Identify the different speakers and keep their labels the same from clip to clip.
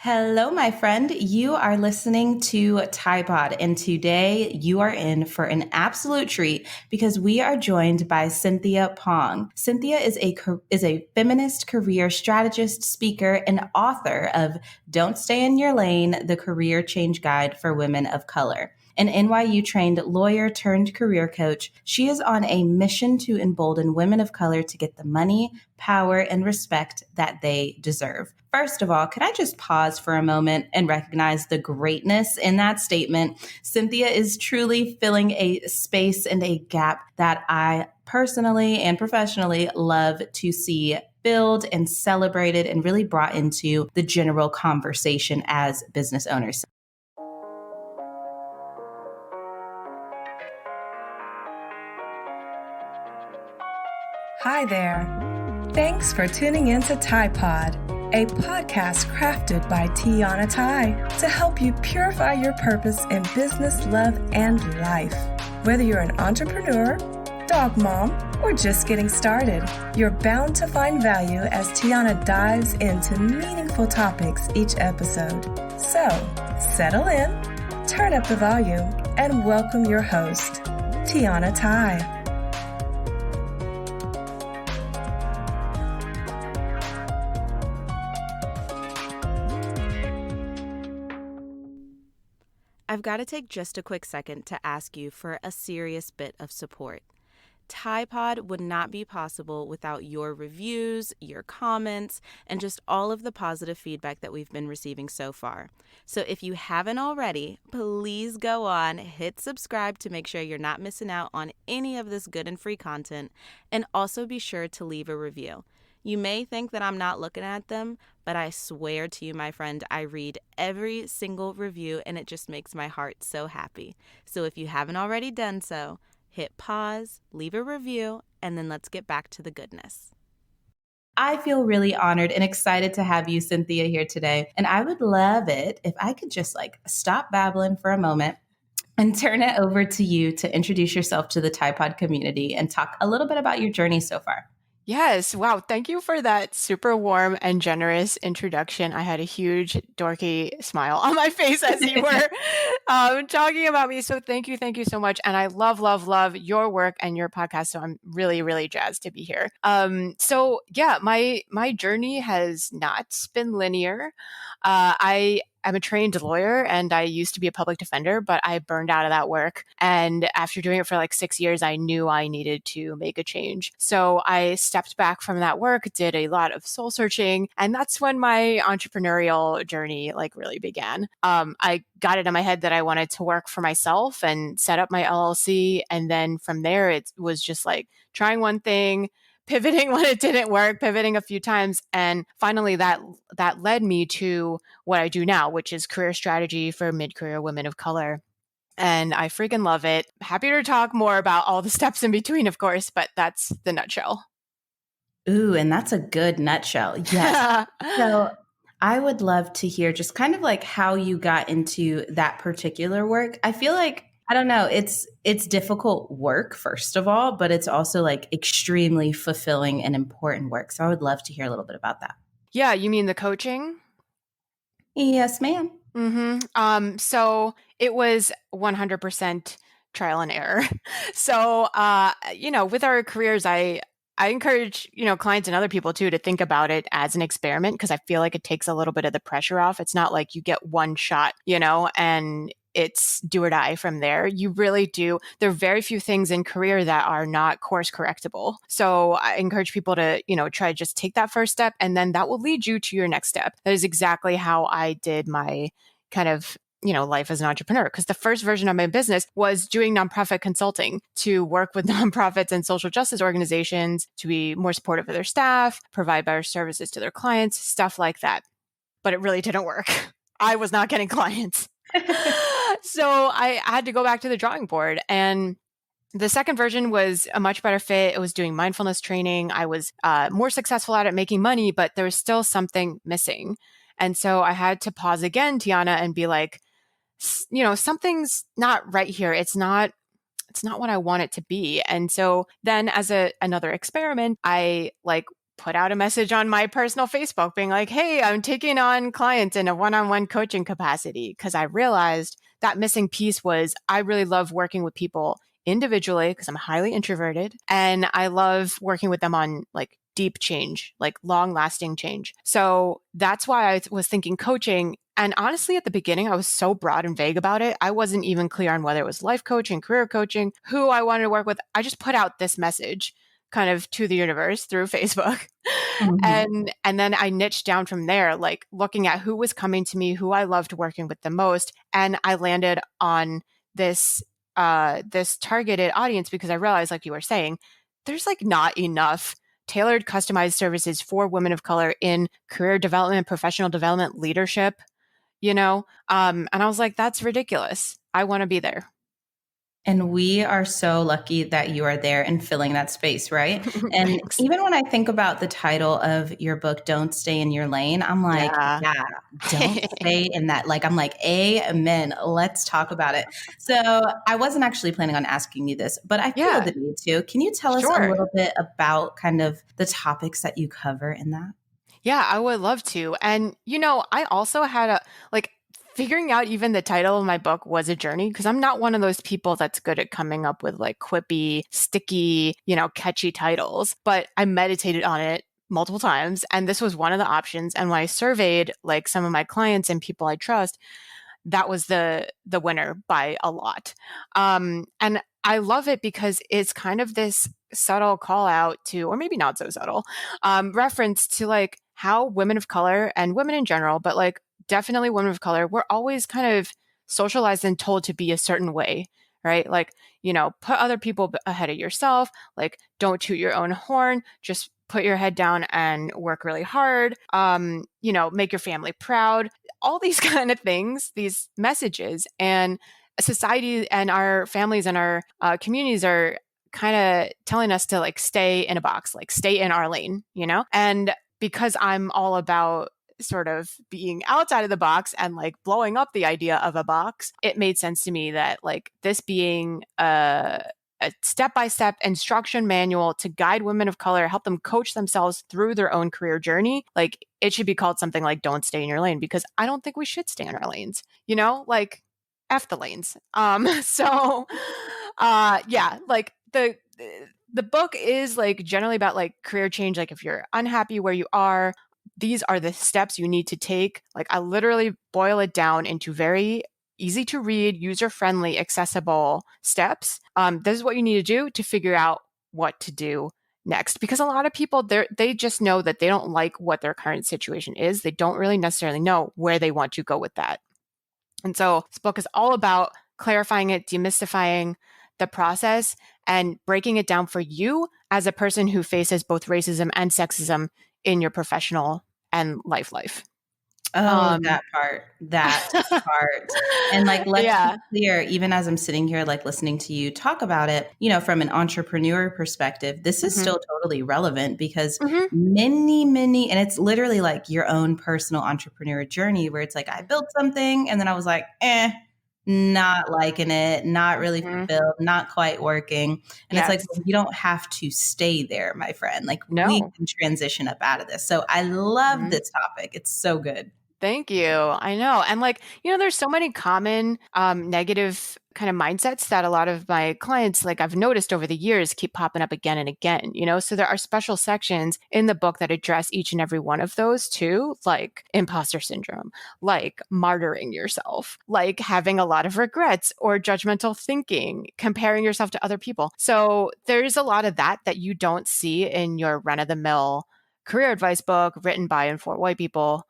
Speaker 1: Hello, my friend. You are listening to Tide Pod, and today you are in for an absolute treat because we are joined by Cynthia Pong. Cynthia is a feminist career strategist, speaker, and author of Don't Stay in Your Lane: The Career Change Guide for Women of Color. An NYU trained lawyer turned career coach, she is on a mission to embolden women of color to get the money, power, and respect that they deserve. First of all, could I just pause for a moment and recognize the greatness in that statement? Cynthia is truly filling a space and a gap that I personally and professionally love to see filled and celebrated and really brought into the general conversation as business owners.
Speaker 2: Hi there. Thanks for tuning in to Tide Pod, a podcast crafted by Tiana Tai to help you purify your purpose in business, love, and life. Whether you're an entrepreneur, dog mom, or just getting started, you're bound to find value as Tiana dives into meaningful topics each episode. So, settle in, turn up the volume, and welcome your host, Tiana Tai.
Speaker 1: I've got to take just a quick second to ask you for a serious bit of support. Tide Pod would not be possible without your reviews, your comments, and just all of the positive feedback that we've been receiving so far. So if you haven't already, please go on, hit subscribe to make sure you're not missing out on any of this good and free content, and also be sure to leave a review. You may think that I'm not looking at them, but I swear to you, my friend, I read every single review and it just makes my heart so happy. So if you haven't already done so, hit pause, leave a review, and then let's get back to the goodness. I feel really honored and excited to have you, Cynthia, here today. And I would love it if I could just stop babbling for a moment and turn it over to you to introduce yourself to the Tide Pod community and talk a little bit about your journey so far.
Speaker 3: Yes. Wow. Thank you for that super warm and generous introduction. I had a huge dorky smile on my face as you were talking about me. So thank you. Thank you so much. And I love, love, love your work and your podcast. So I'm really, really jazzed to be here. My journey has not been linear. I'm a trained lawyer and I used to be a public defender, but I burned out of that work. And after doing it for 6 years, I knew I needed to make a change. So I stepped back from that work, did a lot of soul searching. And that's when my entrepreneurial journey really began. I got it in my head that I wanted to work for myself and set up my LLC. And then from there, it was just trying one thing, pivoting when it didn't work, pivoting a few times. And finally that led me to what I do now, which is career strategy for mid-career women of color. And I freaking love it. Happy to talk more about all the steps in between, of course, but that's the nutshell.
Speaker 1: Ooh, and that's a good nutshell. Yes. So I would love to hear just kind of how you got into that particular work. I feel I don't know, it's difficult work, first of all, but it's also extremely fulfilling and important work. So I would love to hear a little bit about that.
Speaker 3: Yeah, you mean the coaching?
Speaker 1: Yes, ma'am.
Speaker 3: Mm-hmm. So it was 100% trial and error. So, with our careers, I encourage, clients and other people too, to think about it as an experiment, because I feel like it takes a little bit of the pressure off. It's not like you get one shot, and it's do or die from there. You really do. There are very few things in career that are not course correctable. So I encourage people to, try to just take that first step, and then that will lead you to your next step. That is exactly how I did my kind of life as an entrepreneur. Because the first version of my business was doing nonprofit consulting to work with nonprofits and social justice organizations to be more supportive of their staff, provide better services to their clients, stuff like that. But it really didn't work. I was not getting clients. So I had to go back to the drawing board. And the second version was a much better fit. It was doing mindfulness training. I was more successful at it, making money, but there was still something missing. And so I had to pause again, Tiana, and be something's not right here. It's not what I want it to be. And so then as another experiment, I put out a message on my personal Facebook being like, hey, I'm taking on clients in a one-on-one coaching capacity, because I realized that missing piece was I really love working with people individually because I'm highly introverted, and I love working with them on like deep change, like long lasting change. So that's why I was thinking coaching. And honestly, at the beginning, I was so broad and vague about it. I wasn't even clear on whether it was life coaching, career coaching, who I wanted to work with. I just put out this message kind of to the universe through Facebook.
Speaker 2: Mhm.
Speaker 3: And then I niched down from there, like looking at who was coming to me, who I loved working with the most. And I landed on this this targeted audience because I realized, like you were saying, there's like not enough tailored, customized services for women of color in career development, professional development, leadership, you know? And I was like, that's ridiculous. I want to be there.
Speaker 4: And we are so lucky that you are there and filling that space, right? And
Speaker 3: Thanks.
Speaker 4: even when I think about the title of your book, Don't Stay in Your Lane, I'm like,
Speaker 3: Yeah.
Speaker 4: yeah, don't stay in that. Like, I'm like, amen. Let's talk about it. So I wasn't actually planning on asking you this, but I feel
Speaker 3: Yeah,
Speaker 4: the need to. Can you tell us a
Speaker 3: sure.
Speaker 4: little bit about kind of the topics that you cover in that?
Speaker 3: Yeah, I would love to. And, I also had like, figuring out even the title of my book was a journey because I'm not one of those people that's good at coming up with like quippy, sticky, catchy titles, but I meditated on it multiple times. And this was one of the options. And when I surveyed like some of my clients and people I trust, that was the winner by a lot. And I love it because it's kind of this subtle call out to, or maybe not so subtle, reference to like how women of color and women in general, but like definitely women of color, we're always kind of socialized and told to be a certain way, right? Like, put other people ahead of yourself, like don't toot your own horn, just put your head down and work really hard, make your family proud, all these kind of things, these messages. And society and our families and our communities are kind of telling us to like stay in a box, like stay in our lane, And because I'm all about sort of being outside of the box and like blowing up the idea of a box, it made sense to me that like this being a step-by-step instruction manual to guide women of color, help them coach themselves through their own career journey, like it should be called something like Don't Stay in Your Lane, because I don't think we should stay in our lanes, like F the lanes. Yeah, like the book is like generally about like career change. Like if you're unhappy where you are, these are the steps you need to take. Like I literally boil it down into very easy to read, user friendly, accessible steps. This is what you need to do to figure out what to do next. Because a lot of people, they just know that they don't like what their current situation is. They don't really necessarily know where they want to go with that. And so this book is all about clarifying it, demystifying the process, and breaking it down for you as a person who faces both racism and sexism in your professional and life.
Speaker 4: Oh, that part, that part. And like, let's be
Speaker 3: Yeah.
Speaker 4: clear, even as I'm sitting here, like listening to you talk about it, from an entrepreneur perspective, this is still totally relevant because many, and it's literally like your own personal entrepreneur journey where it's like, I built something and then I was like, not liking it, not really fulfilled, not quite working. And it's like,
Speaker 3: Yes.
Speaker 4: well, you don't have to stay there, my friend. Like we
Speaker 3: No.
Speaker 4: can transition up out of this. So I love this topic. It's so good.
Speaker 3: Thank you. I know. And like, there's so many common negative kind of mindsets that a lot of my clients, like I've noticed over the years, keep popping up again and again, So there are special sections in the book that address each and every one of those too, like imposter syndrome, like martyring yourself, like having a lot of regrets or judgmental thinking, comparing yourself to other people. So there's a lot of that you don't see in your run-of-the-mill career advice book written by and for white people,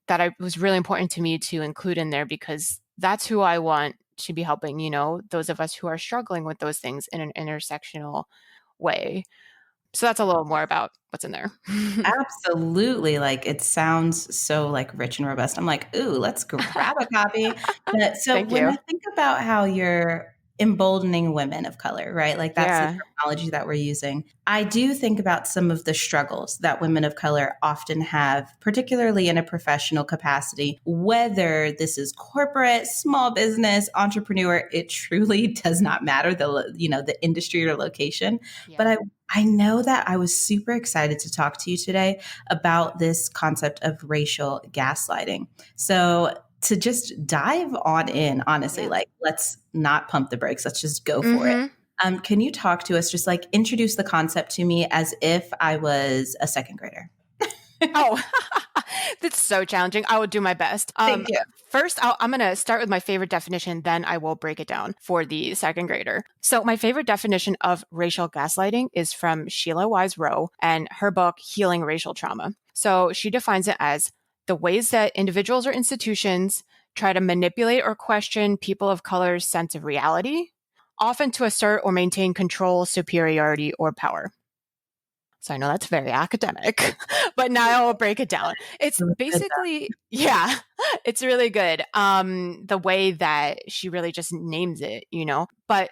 Speaker 3: that was really important to me to include in there because that's who I want to be helping, those of us who are struggling with those things in an intersectional way. So that's a little more about what's in there.
Speaker 4: Absolutely. Like it sounds so like rich and robust. I'm like, ooh, let's grab a copy. But so
Speaker 3: Thank
Speaker 4: when
Speaker 3: you.
Speaker 4: I think about how you're emboldening women of color, right? Like that's the
Speaker 3: Yeah.
Speaker 4: terminology that we're using. I do think about some of the struggles that women of color often have, particularly in a professional capacity, whether this is corporate, small business, entrepreneur, it truly does not matter the industry or location.
Speaker 3: Yeah.
Speaker 4: But I know that I was super excited to talk to you today about this concept of racial gaslighting. So to just dive on in, honestly,
Speaker 3: Yeah.
Speaker 4: like let's not pump the brakes. Let's just go for it.
Speaker 3: Mm-hmm.
Speaker 4: Can you talk to us, just like introduce the concept to me as if I was a second grader?
Speaker 3: Oh, that's so challenging. I will do my best.
Speaker 4: Thank you.
Speaker 3: First, I'm going to start with my favorite definition, then I will break it down for the second grader. So, my favorite definition of racial gaslighting is from Sheila Wise Rowe and her book, Healing Racial Trauma. So, she defines it as the ways that individuals or institutions try to manipulate or question people of color's sense of reality, often to assert or maintain control, superiority, or power. So I know that's very academic, but now I'll break it down. It's basically, yeah, it's really good. The way that she really just names it, but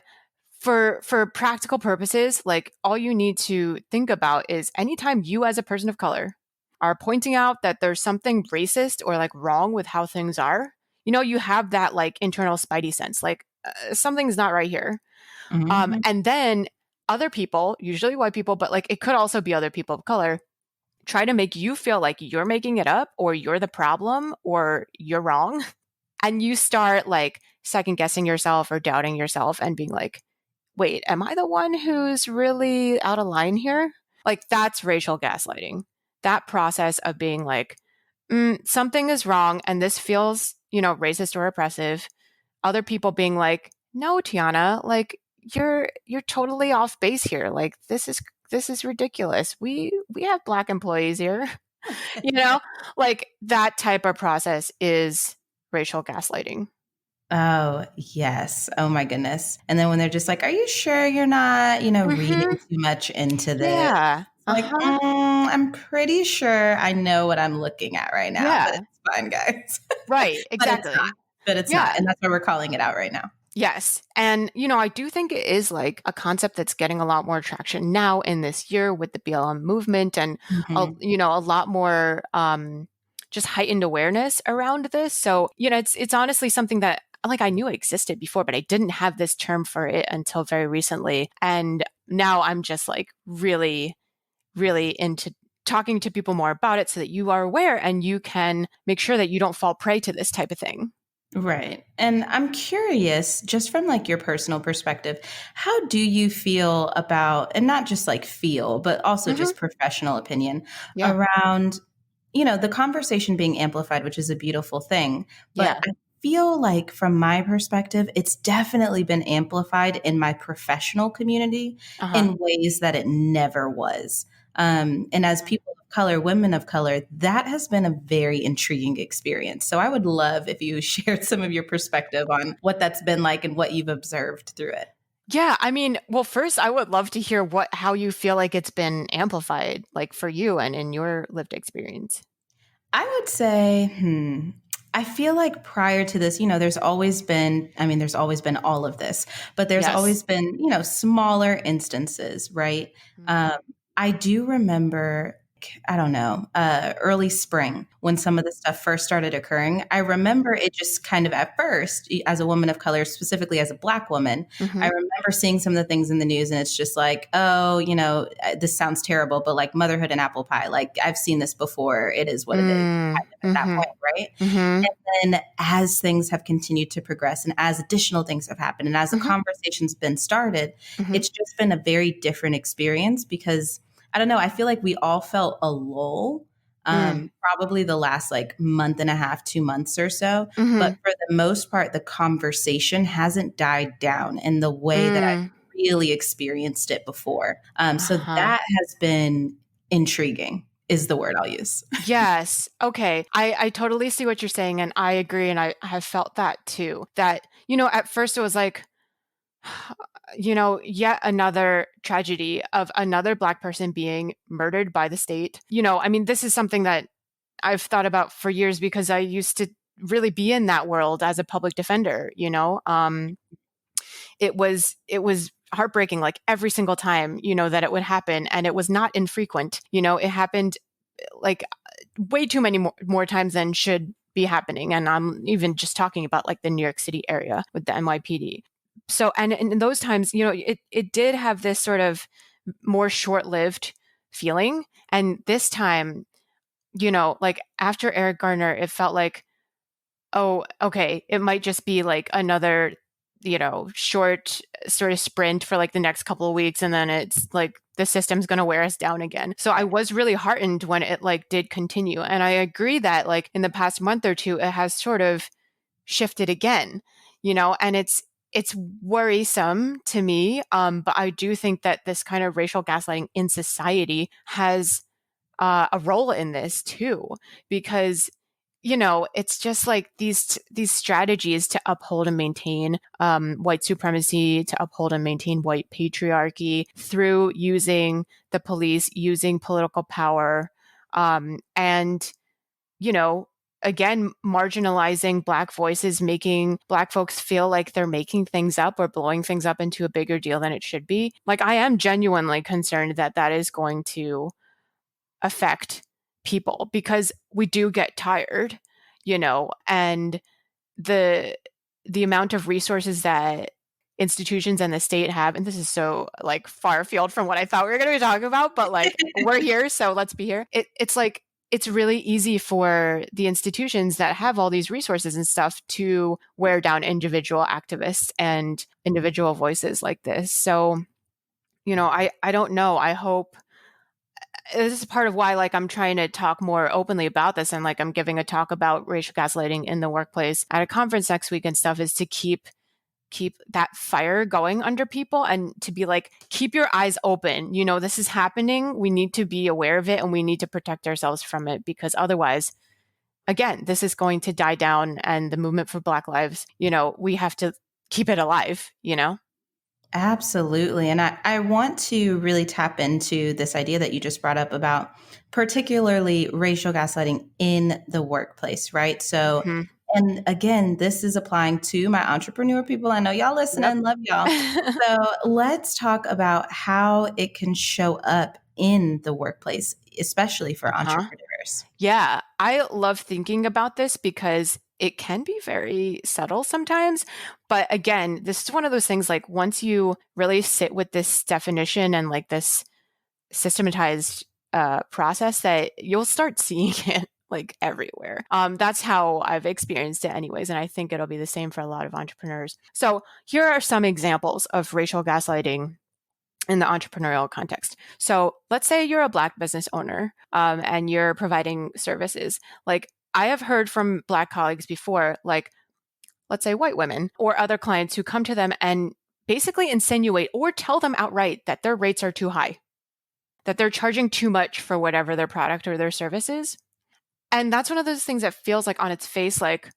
Speaker 3: for practical purposes, like all you need to think about is anytime you as a person of color are pointing out that there's something racist or like wrong with how things are, you have that like internal spidey sense, like something's not right here.
Speaker 4: Mhm.
Speaker 3: And then other people, usually white people, but like it could also be other people of color, try to make you feel like you're making it up or you're the problem or you're wrong. And you start like second guessing yourself or doubting yourself and being like, wait, am I the one who's really out of line here? Like that's racial gaslighting. That process of being like, something is wrong and this feels, racist or oppressive. Other people being like, no, Tiana, like you're totally off base here. Like this is ridiculous. We have Black employees here. you know, like that type of process is racial gaslighting.
Speaker 4: Oh, yes. Oh my goodness. And then when they're just like, are you sure you're not, reading
Speaker 3: Mm-hmm.
Speaker 4: too much into this?
Speaker 3: Yeah.
Speaker 4: It's like,
Speaker 3: Uh-huh.
Speaker 4: I'm pretty sure I know what I'm looking at right now, but
Speaker 3: Yeah.
Speaker 4: it's fine, guys.
Speaker 3: Right.
Speaker 4: But it's not.
Speaker 3: Exactly.
Speaker 4: But it's not.
Speaker 3: Yeah.
Speaker 4: And that's why we're calling it out right now.
Speaker 3: Yes. And, I do think it is like a concept that's getting a lot more traction now in this year with the BLM movement and,
Speaker 4: Mhm.
Speaker 3: a lot more just heightened awareness around this. So, it's honestly something that like I knew it existed before, but I didn't have this term for it until very recently. And now I'm just like really, really into talking to people more about it so that you are aware and you can make sure that you don't fall prey to this type of thing.
Speaker 4: Right. And I'm curious, just from like your personal perspective, how do you feel about, and not just like feel, but also
Speaker 3: Mm-hmm.
Speaker 4: just professional opinion
Speaker 3: Yeah.
Speaker 4: around, the conversation being amplified, which is a beautiful thing. But
Speaker 3: Yeah.
Speaker 4: I feel like from my perspective, it's definitely been amplified in my professional community
Speaker 3: Uh-huh.
Speaker 4: in ways that it never was. And as people of color, women of color, that has been a very intriguing experience. So I would love if you shared some of your perspective on what that's been like and what you've observed through it.
Speaker 3: Yeah, I mean, well, first I would love to hear how you feel like it's been amplified, like for you and in your lived experience.
Speaker 4: I would say, I feel like prior to this, there's always been all of this, but there's
Speaker 3: Yes.
Speaker 4: always been, smaller instances, right?
Speaker 3: Mhm.
Speaker 4: Um, I do remember, I don't know, early spring when some of this stuff first started occurring. I remember it just kind of at first, as a woman of color, specifically as a Black woman, I
Speaker 3: Mhm.
Speaker 4: remember seeing some of the things in the news and it's just like, oh, this sounds terrible, but like motherhood and apple pie, like I've seen this before. It is what it is
Speaker 3: Mm.
Speaker 4: kind of at that
Speaker 3: Mhm.
Speaker 4: point, right?
Speaker 3: Mhm.
Speaker 4: And then as things have continued to progress and as additional things have happened and as the
Speaker 3: Mhm.
Speaker 4: conversation's been started,
Speaker 3: Mhm.
Speaker 4: it's just been a very different experience because I don't know, I feel like we all felt a lull,
Speaker 3: Mm.
Speaker 4: probably the last like month and a half, 2 months or so. But
Speaker 3: Mhm.
Speaker 4: for the most part, the conversation hasn't died down in the way that I've
Speaker 3: Mm.
Speaker 4: really experienced it before. So
Speaker 3: Uh-huh.
Speaker 4: that has been intriguing, is the word I'll use.
Speaker 3: Yes. Okay. I totally see what you're saying and I agree and I have felt that too. That, at first it was like yet another tragedy of another Black person being murdered by the state. I mean, this is something that I've thought about for years because I used to really be in that world as a public defender, it was heartbreaking, like every single time, that it would happen. And it was not infrequent. It happened like way too many more times than should be happening. And I'm even just talking about like the New York City area with the NYPD. So, and in those times, it did have this sort of more short-lived feeling. And this time, like after Eric Garner, it felt like, oh, okay, it might just be like another, short sort of sprint for like the next couple of weeks. And then it's like the system's going to wear us down again. So I was really heartened when it like did continue. And I agree that like in the past month or two, it has sort of shifted again, and it's worrisome to me. But I do think that this kind of racial gaslighting in society has a role in this too, because it's just like these strategies to uphold and maintain white supremacy, to uphold and maintain white patriarchy through using the police, using political power, and again, marginalizing Black voices, making Black folks feel like they're making things up or blowing things up into a bigger deal than it should be. Like, I am genuinely concerned that that is going to affect people, because we do get tired, and the amount of resources that institutions and the state have, and this is so like far afield from what I thought we were going to be talking about, but like we're here, so let's be here. It's like, it's really easy for the institutions that have all these resources and stuff to wear down individual activists and individual voices like this. So, I don't know. I hope this is part of why like I'm trying to talk more openly about this, and like I'm giving a talk about racial gaslighting in the workplace at a conference next week and stuff, is to keep that fire going under people, and to be like, keep your eyes open. This is happening. We need to be aware of it, and we need to protect ourselves from it, because otherwise, again, this is going to die down, and the movement for Black lives, we have to keep it alive,
Speaker 4: Absolutely. And I want to really tap into this idea that you just brought up about particularly racial gaslighting in the workplace, right? So,
Speaker 3: Mm-hmm.
Speaker 4: and again, this is applying to my entrepreneur people. I know y'all listening, love y'all. So let's talk about how it can show up in the workplace, especially for entrepreneurs.
Speaker 3: Yeah, I love thinking about this because it can be very subtle sometimes. But again, this is one of those things, like once you really sit with this definition and like this systematized process, that you'll start seeing it like everywhere. That's how I've experienced it anyways. And I think it'll be the same for a lot of entrepreneurs. So here are some examples of racial gaslighting in the entrepreneurial context. So let's say you're a Black business owner and you're providing services. Like, I have heard from Black colleagues before, like, let's say white women or other clients who come to them and basically insinuate or tell them outright that their rates are too high, that they're charging too much for whatever their product or their service is. And that's one of those things that feels like on its face, like,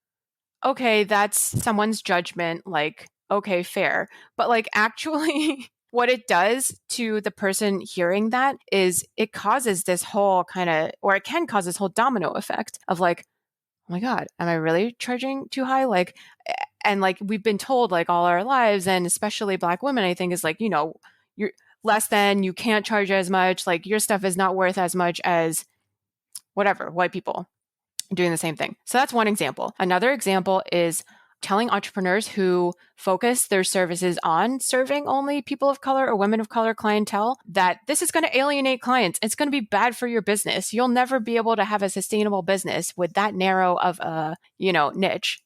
Speaker 3: okay, that's someone's judgment, like, okay, fair. But like, actually, what it does to the person hearing that is it causes this whole kind of, or it can cause this whole domino effect of like, oh my God, am I really charging too high? Like, and like we've been told like all our lives, and especially Black women, I think, is like, you're less than, you can't charge as much, like your stuff is not worth as much as whatever, white people doing the same thing. So that's one example. Another example is telling entrepreneurs who focus their services on serving only people of color or women of color clientele that this is going to alienate clients. It's going to be bad for your business. You'll never be able to have a sustainable business with that narrow of a, niche.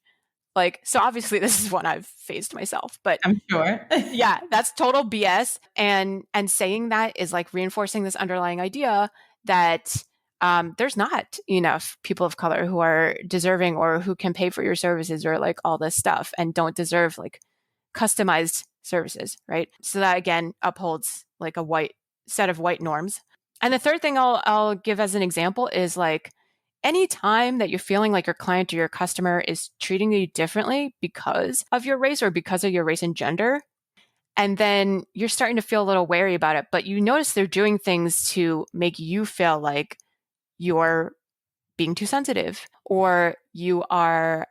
Speaker 3: Like, so obviously this is one I've faced myself, but
Speaker 4: I'm sure.
Speaker 3: Yeah, that's total BS. And saying that is like reinforcing this underlying idea that there's not enough people of color who are deserving or who can pay for your services or like all this stuff and don't deserve like customized services, right? So that again upholds like a white set of white norms. And the third thing I'll give as an example is like any time that you're feeling like your client or your customer is treating you differently because of your race or because of your race and gender, and then you're starting to feel a little wary about it, but you notice they're doing things to make you feel like you're being too sensitive, or you are,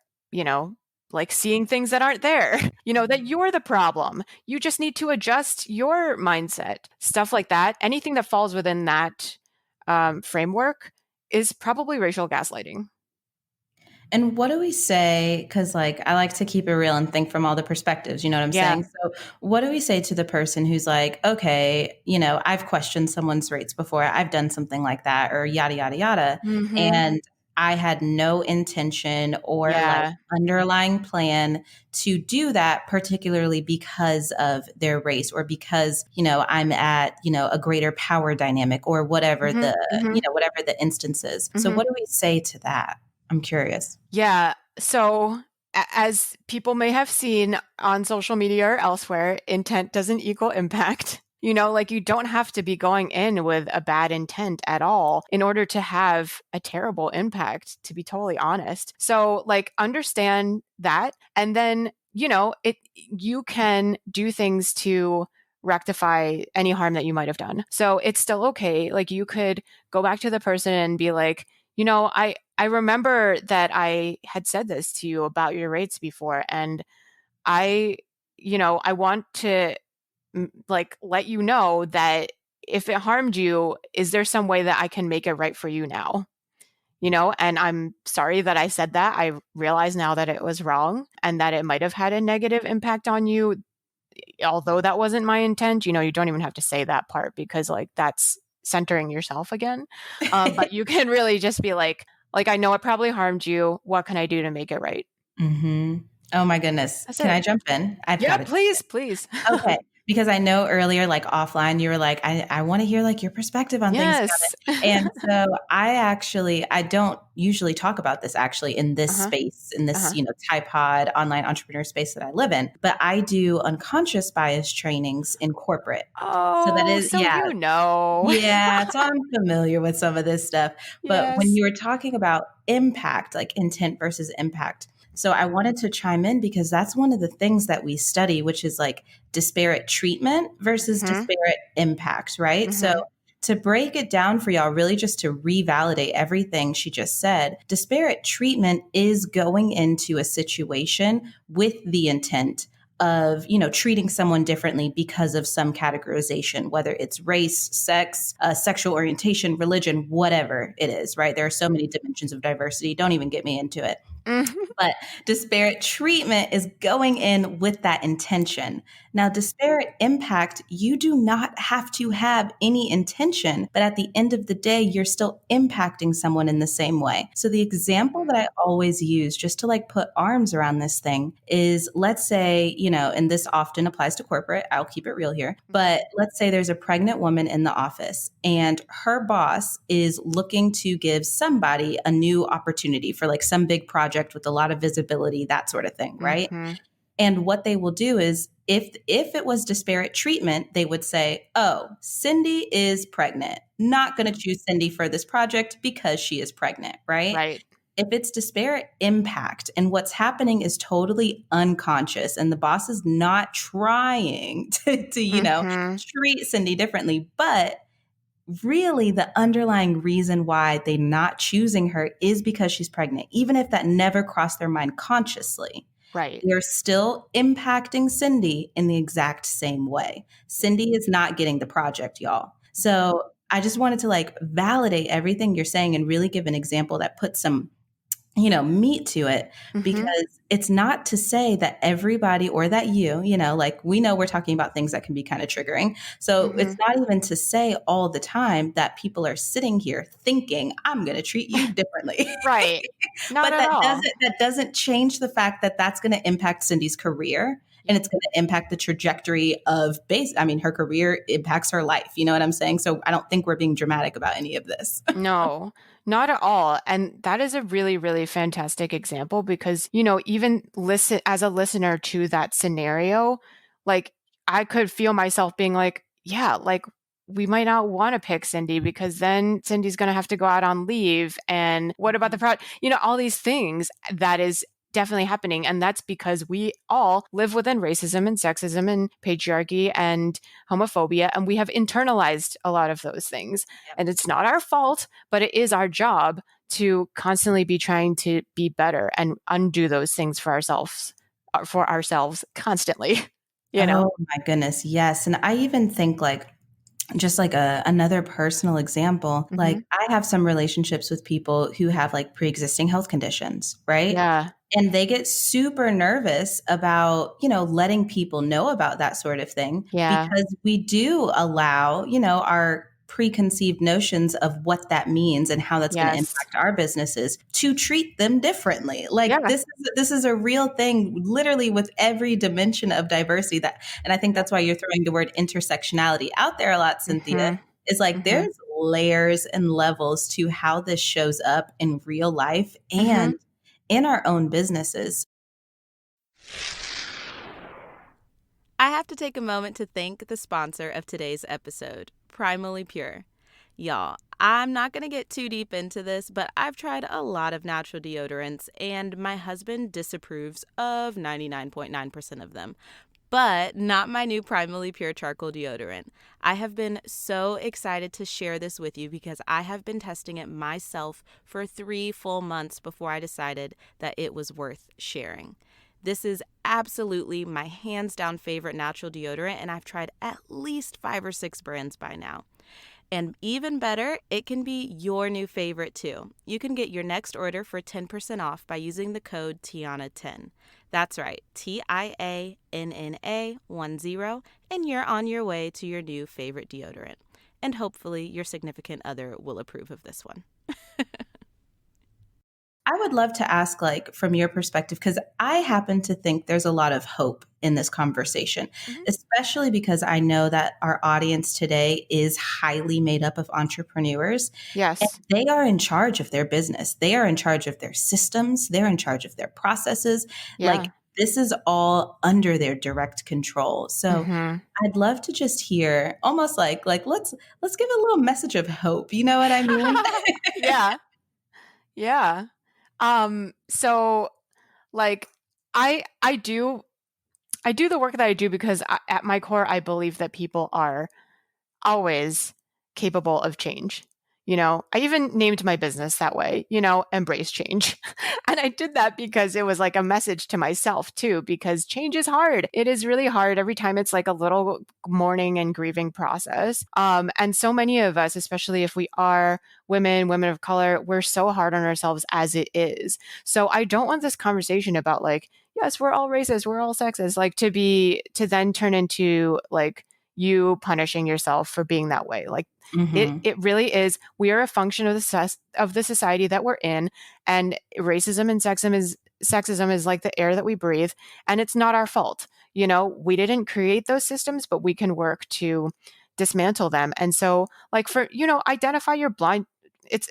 Speaker 3: like seeing things that aren't there, that you're the problem. You just need to adjust your mindset, stuff like that. Anything that falls within that framework is probably racial gaslighting.
Speaker 4: And what do we say? Because, like, I like to keep it real and think from all the perspectives. You know what I'm
Speaker 3: Yeah.
Speaker 4: saying? So, what do we say to the person who's like, okay, I've questioned someone's rates before. I've done something like that, or yada, yada, yada.
Speaker 3: Mm-hmm.
Speaker 4: And I had no intention or like
Speaker 3: Yeah.
Speaker 4: underlying plan to do that, particularly because of their race or because, I'm at, a greater power dynamic or whatever whatever the instance is. So, what do we say to that? I'm curious.
Speaker 3: Yeah. So, as people may have seen on social media or elsewhere, intent doesn't equal impact. Like you don't have to be going in with a bad intent at all in order to have a terrible impact, to be totally honest. So, like, understand that. And then, you can do things to rectify any harm that you might have done. So it's still okay. Like, you could go back to the person and be like, I remember that I had said this to you about your rates before, and I want to like let you know that if it harmed you, is there some way that I can make it right for you now? And I'm sorry that I said that. I realize now that it was wrong and that it might have had a negative impact on you, although that wasn't my intent. You don't even have to say that part because like that's centering yourself again. But you can really just be like, I know it probably harmed you. What can I do to make it right?
Speaker 4: Mm-hmm. Oh my goodness.
Speaker 3: That's
Speaker 4: Can
Speaker 3: it.
Speaker 4: I jump in? I've
Speaker 3: Yeah,
Speaker 4: got it.
Speaker 3: please.
Speaker 4: Okay. Because I know earlier, like offline, you were like, I want to hear like your perspective on things.
Speaker 3: Yes.
Speaker 4: And so I don't usually talk about this actually in this space, in this, Tide Pod online entrepreneur space that I live in, but I do unconscious bias trainings in corporate. So that
Speaker 3: Oh,
Speaker 4: is,
Speaker 3: so
Speaker 4: yeah. Yeah, so I'm familiar with some of this stuff. But when
Speaker 3: Yes.
Speaker 4: you were talking about impact, like intent versus impact, so I wanted to chime in because that's one of the things that we study, which is like disparate treatment versus disparate impact, right? So to break it down for y'all, really just to revalidate everything she just said, disparate treatment is going into a situation with the intent of, treating someone differently because of some categorization, whether it's race, sex, sexual orientation, religion, whatever it is, right? There are so many dimensions of diversity. Don't even get me into it. But disparate treatment is going in with that intention. Now, disparate impact, you do not have to have any intention, but at the end of the day, you're still impacting someone in the same way. So the example that I always use just to like put arms around this thing is, let's say, and this often applies to corporate, I'll keep it real here, but let's say there's a pregnant woman in the office and her boss is looking to give somebody a new opportunity for like some big project with a lot of visibility, that sort of thing, right? And what they will do is if it was disparate treatment, they would say, oh, Cindy is pregnant. Not going to choose Cindy for this project because she is pregnant, right?
Speaker 3: Right.
Speaker 4: If it's disparate impact and what's happening is totally unconscious and the boss is not trying to treat Cindy differently, but really the underlying reason why they're not choosing her is because she's pregnant, even if that never crossed their mind consciously.
Speaker 3: Right.
Speaker 4: They're still impacting Cindy in the exact same way. Cindy is not getting the project, y'all. So I just wanted to like validate everything you're saying and really give an example that puts some meat to it, because it's not to say that everybody or that like we know we're talking about things that can be kind of triggering. So it's not even to say all the time that people are sitting here thinking, I'm going to treat you differently.
Speaker 3: Right. Not
Speaker 4: But
Speaker 3: at all.
Speaker 4: that doesn't change the fact that that's going to impact Cindy's career. And it's going to impact the trajectory of her career impacts her life. You know what I'm saying? So I don't think we're being dramatic about any of this.
Speaker 3: No, not at all. And that is a really, really fantastic example because, even as a listener to that scenario, like I could feel myself being like, yeah, like we might not want to pick Cindy because then Cindy's going to have to go out on leave. And what about the project? All these things that is definitely happening. And that's because we all live within racism and sexism and patriarchy and homophobia. And we have internalized a lot of those things. Yep. And it's not our fault, but it is our job to constantly be trying to be better and undo those things for ourselves constantly, you know?
Speaker 4: Oh my goodness. Yes. And I even think like, just like another personal example, like
Speaker 3: Hmm.
Speaker 4: I have some relationships with people who have like pre-existing health conditions, right?
Speaker 3: Yeah.
Speaker 4: And they get super nervous about, letting people know about that sort of thing
Speaker 3: Yeah.
Speaker 4: because we do allow, our preconceived notions of what that means and how that's going to
Speaker 3: Yes.
Speaker 4: impact our businesses to treat them differently. Like
Speaker 3: Yeah.
Speaker 4: this is a real thing literally with every dimension of diversity that, and I think
Speaker 3: Yep.
Speaker 4: that's why you're throwing the word intersectionality out there a lot, Cynthia.
Speaker 3: Hmm.
Speaker 4: Is like
Speaker 3: Hmm.
Speaker 4: there's layers and levels to how this shows up in real life
Speaker 3: Hmm.
Speaker 4: and in our own businesses.
Speaker 1: I have to take a moment to thank the sponsor of today's episode, Primally Pure. Y'all, I'm not going to get too deep into this, but I've tried a lot of natural deodorants, and my husband disapproves of 99.9% of them. But not my new Primally Pure Charcoal Deodorant. I have been so excited to share this with you because I have been testing it myself for 3 full months before I decided that it was worth sharing. This is absolutely my hands down favorite natural deodorant, and I've tried at least 5 or 6 brands by now. And even better, it can be your new favorite too. You can get your next order for 10% off by using the code Tiana10. That's right, TIANNA10, and you're on your way to your new favorite deodorant. And hopefully your significant other will approve of this one.
Speaker 4: I would love to ask, like, from your perspective, because I happen to think there's a lot of hope in this conversation,
Speaker 3: Hmm.
Speaker 4: especially because I know that our audience today is highly made up of entrepreneurs and
Speaker 3: Yes.
Speaker 4: they are in charge of their business. They are in charge of their systems. They're in charge of their processes. Like,
Speaker 3: Yeah.
Speaker 4: this is all under their direct control. So
Speaker 3: Hmm.
Speaker 4: I'd love to just hear almost like let's give a little message of hope. You know what I mean?
Speaker 3: Yeah. Yeah. So like I do the work that I do because at my core I believe that people are always capable of change. I even named my business that way, embrace change. And I did that because it was like a message to myself too, because change is hard. It is really hard every time. It's like a little mourning and grieving process. And so many of us, especially if we are women of color, we're so hard on ourselves as it is. So I don't want this conversation about like, yes, we're all racist, we're all sexist, like to then turn into like, you punishing yourself for being that way. Like
Speaker 4: Hmm.
Speaker 3: it really is. We are a function of the society that we're in, and racism and sexism is like the air that we breathe, and it's not our fault. We didn't create those systems, but we can work to dismantle them. And so, like for identify your blind. It's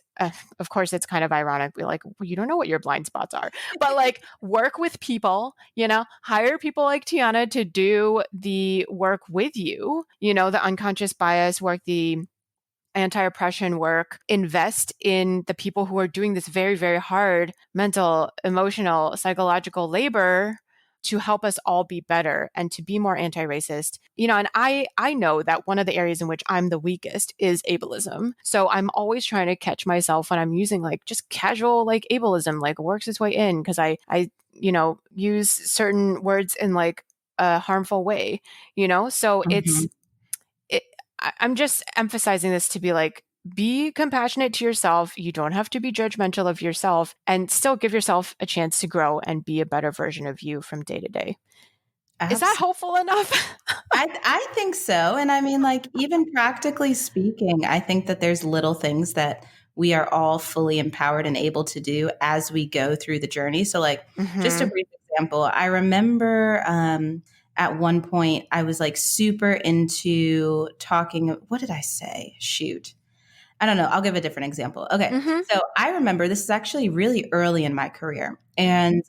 Speaker 3: of course it's kind of ironic. We're like, well, you don't know what your blind spots are, but like work with people, hire people like Tiana to do the work with you, the unconscious bias work, the anti-oppression work, invest in the people who are doing this very, very hard mental, emotional, psychological labor to help us all be better and to be more anti-racist. And I know that one of the areas in which I'm the weakest is ableism. So I'm always trying to catch myself when I'm using like just casual like ableism, like works its way in because I use certain words in like a harmful way, so
Speaker 4: Hmm.
Speaker 3: I'm just emphasizing this to be like, be compassionate to yourself. You don't have to be judgmental of yourself and still give yourself a chance to grow and be a better version of you from day to day. Is that hopeful enough?
Speaker 4: I think so. And I mean, like, even practically speaking, I think that there's little things that we are all fully empowered and able to do as we go through the journey. So, like, just a
Speaker 3: Hmm.
Speaker 4: brief example, I remember at one point I was like super into talking. What did I say? Shoot. I don't know. I'll give a different example. Okay.
Speaker 3: Hmm.
Speaker 4: So I remember this is actually really early in my career. And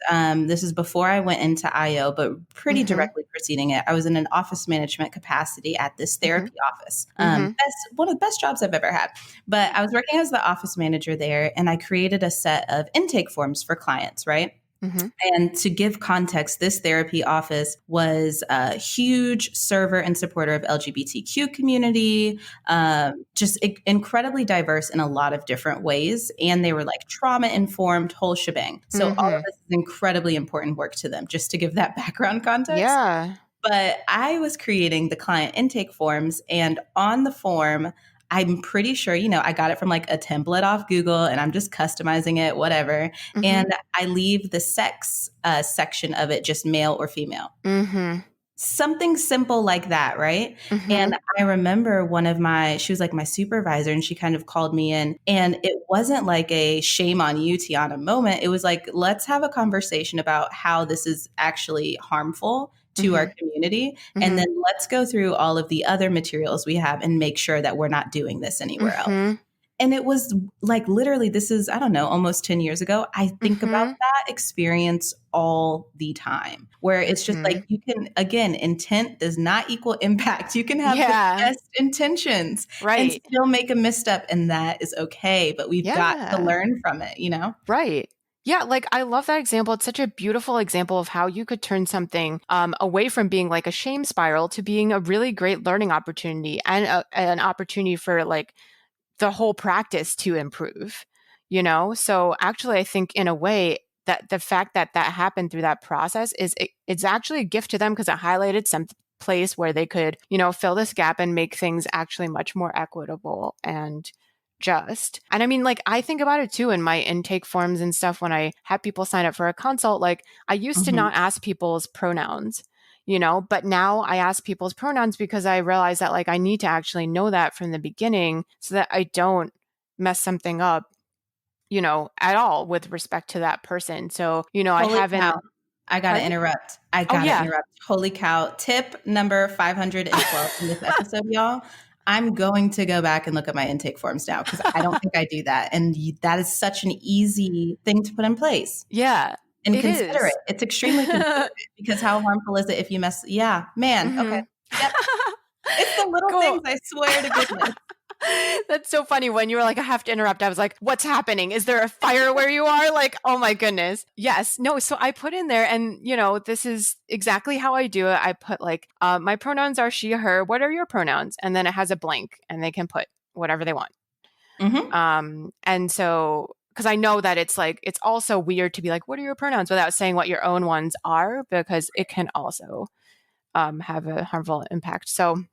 Speaker 4: this is before I went into IO, but pretty
Speaker 3: Hmm.
Speaker 4: directly preceding it. I was in an office management capacity at this
Speaker 3: Hmm.
Speaker 4: therapy office.
Speaker 3: Hmm.
Speaker 4: One of the best jobs I've ever had. But I was working as the office manager there, and I created a set of intake forms for clients, right? And to give context, this therapy office was a huge server and supporter of LGBTQ community, just incredibly diverse in a lot of different ways. And they were like trauma informed, whole shebang. So all of this is incredibly important work to them, just to give that background context.
Speaker 3: Yeah.
Speaker 4: But I was creating the client intake forms, and on the form, I'm pretty sure, I got it from like a template off Google and I'm just customizing it, whatever. And I leave the sex section of it just male or female. Something simple like that, right? And I remember she was like my supervisor, and she kind of called me in, and it wasn't like a shame on you, Tiana moment. It was like, let's have a conversation about how this is actually harmful to our community. And then let's go through all of the other materials we have and make sure that we're not doing this anywhere else. And it was like, literally, this is, I don't know, almost 10 years ago. I think about that experience all the time, where it's just like, you can, again, intent does not equal impact. You can have the best intentions and still make a misstep, and that is okay. But we've got to learn from it,
Speaker 3: Right. Yeah, like I love that example. It's such a beautiful example of how you could turn something away from being like a shame spiral to being a really great learning opportunity and an opportunity for like the whole practice to improve, So actually, I think in a way that the fact that that happened through that process it's actually a gift to them, because it highlighted some place where they could, fill this gap and make things actually much more equitable and just. And I mean, like, I think about it too in my intake forms and stuff when I have people sign up for a consult. Like, I used to not ask people's pronouns, but now I ask people's pronouns because I realize that like I need to actually know that from the beginning so that I don't mess something up, at all with respect to that person. So, I haven't.
Speaker 4: Cow. I got to interrupt. Interrupt. Holy cow. Tip number 512 in this episode, y'all. I'm going to go back and look at my intake forms now, because I don't think I do that. And that is such an easy thing to put in place.
Speaker 3: Yeah.
Speaker 4: And consider it. It's extremely considerate, because how harmful is it if you mess? Yeah, man. Okay. Yep. It's the little things, I swear to goodness.
Speaker 3: That's so funny. When you were like, I have to interrupt, I was like, what's happening? Is there a fire where you are? Like, oh my goodness. Yes. No. So I put in there, and this is exactly how I do it. I put like, my pronouns are she, her. What are your pronouns? And then it has a blank, and they can put whatever they want. And so, because I know that it's like, it's also weird to be like, what are your pronouns, without saying what your own ones are, because it can also have a harmful impact. So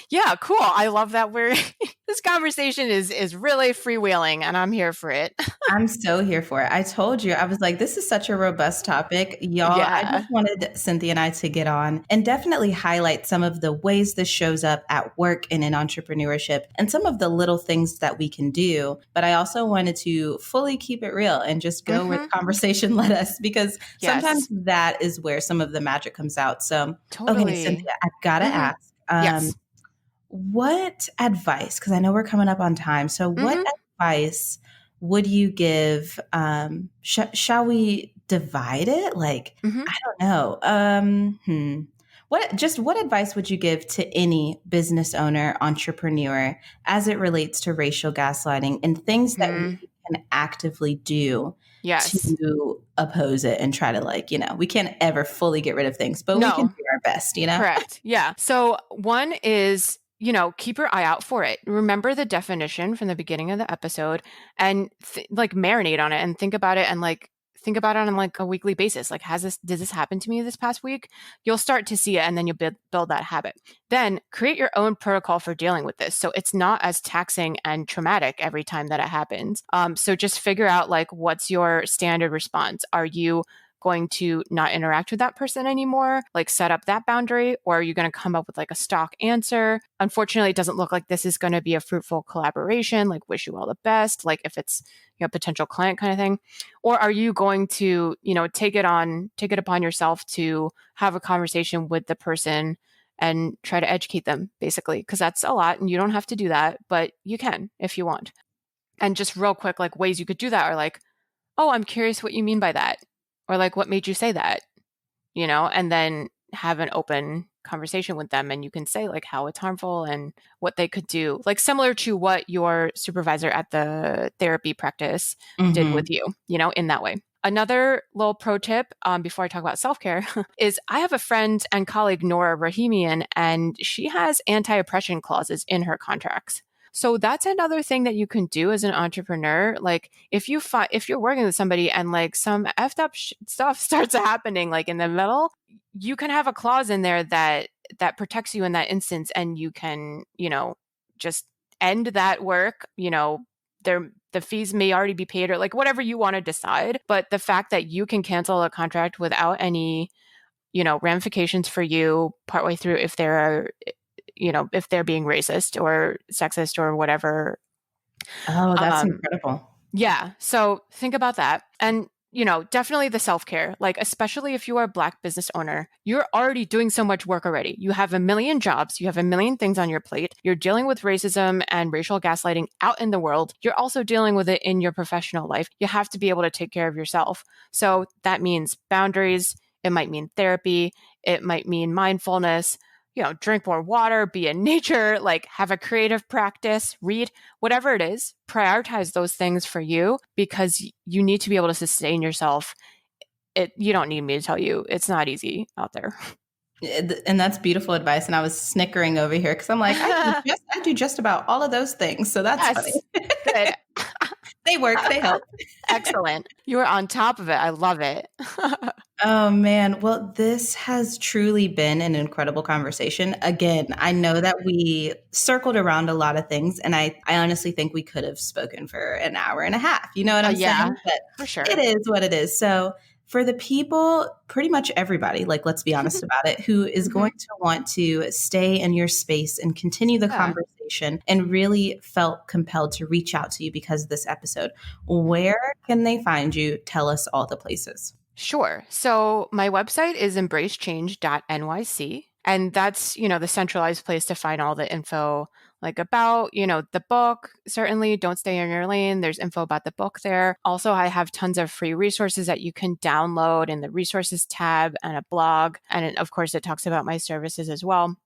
Speaker 3: yeah, cool. I love that this conversation is really freewheeling, and I'm here for it.
Speaker 4: I'm so here for it. I told you, I was like, this is such a robust topic. Y'all, I just wanted Cynthia and I to get on and definitely highlight some of the ways this shows up at work and in entrepreneurship, and some of the little things that we can do. But I also wanted to fully keep it real and just go where the conversation led us, because sometimes that is where some of the magic comes out. So, okay, Cynthia, I've got to ask. What advice, because I know we're coming up on time, so what advice would you give? Shall we divide it? Like, I don't know. What advice would you give to any business owner, entrepreneur, as it relates to racial gaslighting and things that we can actively do to oppose it and try to we can't ever fully get rid of things, but we can do our best,
Speaker 3: Correct. Yeah. So one is, keep your eye out for it. Remember the definition from the beginning of the episode, and marinate on it and think about it, and think about it on a weekly basis. Like, did this happen to me this past week? You'll start to see it, and then you'll build that habit. Then create your own protocol for dealing with this, so it's not as taxing and traumatic every time that it happens. So just figure out what's your standard response. Are you going to not interact with that person anymore? Set up that boundary, or are you going to come up with a stock answer? Unfortunately, it doesn't look like this is going to be a fruitful collaboration. Wish you all the best. If it's potential client kind of thing, or are you going to take it upon yourself to have a conversation with the person and try to educate them, basically, because that's a lot, and you don't have to do that, but you can if you want. And just real quick, ways you could do that are oh, I'm curious what you mean by that. Or what made you say that, and then have an open conversation with them, and you can say how it's harmful and what they could do, similar to what your supervisor at the therapy practice did with you, in that way. Another little pro tip before I talk about self-care is I have a friend and colleague, Nora Rahimian, and she has anti-oppression clauses in her contracts. So that's another thing that you can do as an entrepreneur. Like if you're working with somebody and like some effed up stuff starts happening like in the middle, you can have a clause in there that protects you in that instance, and you can, just end that work. The fees may already be paid or like whatever you want to decide. But the fact that you can cancel a contract without any, ramifications for you partway through if they're being racist or sexist or whatever.
Speaker 4: Oh, that's incredible.
Speaker 3: Yeah. So think about that. And, definitely the self-care, like, especially if you are a Black business owner, you're already doing so much work already. You have a million jobs. You have a million things on your plate. You're dealing with racism and racial gaslighting out in the world. You're also dealing with it in your professional life. You have to be able to take care of yourself. So that means boundaries. It might mean therapy. It might mean mindfulness. Drink more water, be in nature, like have a creative practice, read, whatever it is, prioritize those things for you because you need to be able to sustain yourself. You don't need me to tell you, it's not easy out there.
Speaker 4: And that's beautiful advice. And I was snickering over here because I'm like, I do just about all of those things. So that's funny.
Speaker 3: Good.
Speaker 4: They work, they help.
Speaker 3: Excellent. You are on top of it. I love it.
Speaker 4: Oh, man. Well, this has truly been an incredible conversation. Again, I know that we circled around a lot of things, and I honestly think we could have spoken for an hour and a half. You know what I'm saying? But
Speaker 3: for sure.
Speaker 4: It is what it is. So for the people, pretty much everybody, like, let's be honest about it, who is going to want to stay in your space and continue the conversation and really felt compelled to reach out to you because of this episode, where can they find you? Tell us all the places.
Speaker 3: Sure. So my website is embracechange.nyc. And that's, the centralized place to find all the info, like about, the book. Certainly don't stay in your lane. There's info about the book there. Also, I have tons of free resources that you can download in the resources tab and a blog. And of course, it talks about my services as well.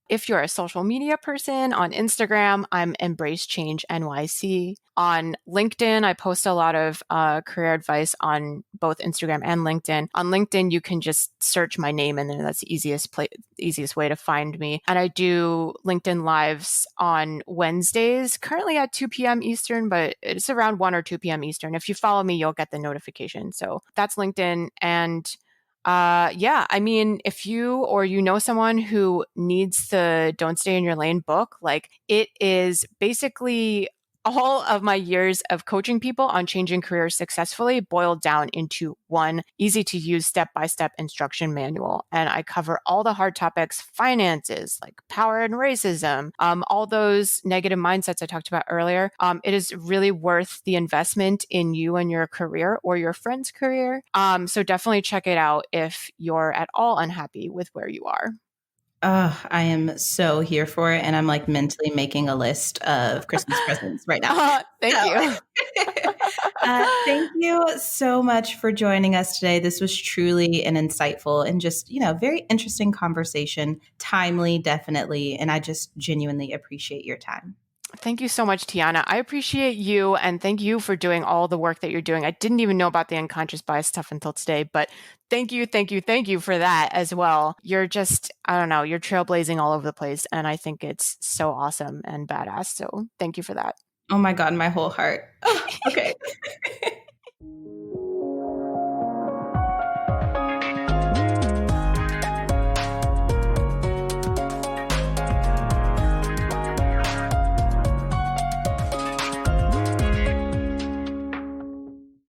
Speaker 3: If you're a social media person, on Instagram, I'm Embrace Change NYC. On LinkedIn, I post a lot of career advice on both Instagram and LinkedIn. On LinkedIn, you can just search my name, and then that's the easiest way to find me. And I do LinkedIn Lives on Wednesdays, currently at 2 p.m. Eastern, but it's around 1 or 2 p.m. Eastern. If you follow me, you'll get the notification. So that's LinkedIn. And I mean, if you or someone who needs the Don't Stay in Your Lane book, like, it is basically all of my years of coaching people on changing careers successfully boiled down into one easy to use step-by-step instruction manual. And I cover all the hard topics, finances, like power and racism, all those negative mindsets I talked about earlier. It is really worth the investment in you and your career or your friend's career. So definitely check it out if you're at all unhappy with where you are.
Speaker 4: Oh, I am so here for it. And I'm like mentally making a list of Christmas presents right now.
Speaker 3: Thank you.
Speaker 4: Thank you so much for joining us today. This was truly an insightful and just, very interesting conversation. Timely, definitely. And I just genuinely appreciate your time.
Speaker 3: Thank you so much, Tiana. I appreciate you, and thank you for doing all the work that you're doing. I didn't even know about the unconscious bias stuff until today, but thank you for that as well. You're just, I don't know, you're trailblazing all over the place, and I think it's so awesome and badass. So thank you for that.
Speaker 4: Oh my God, my whole heart. Oh, okay.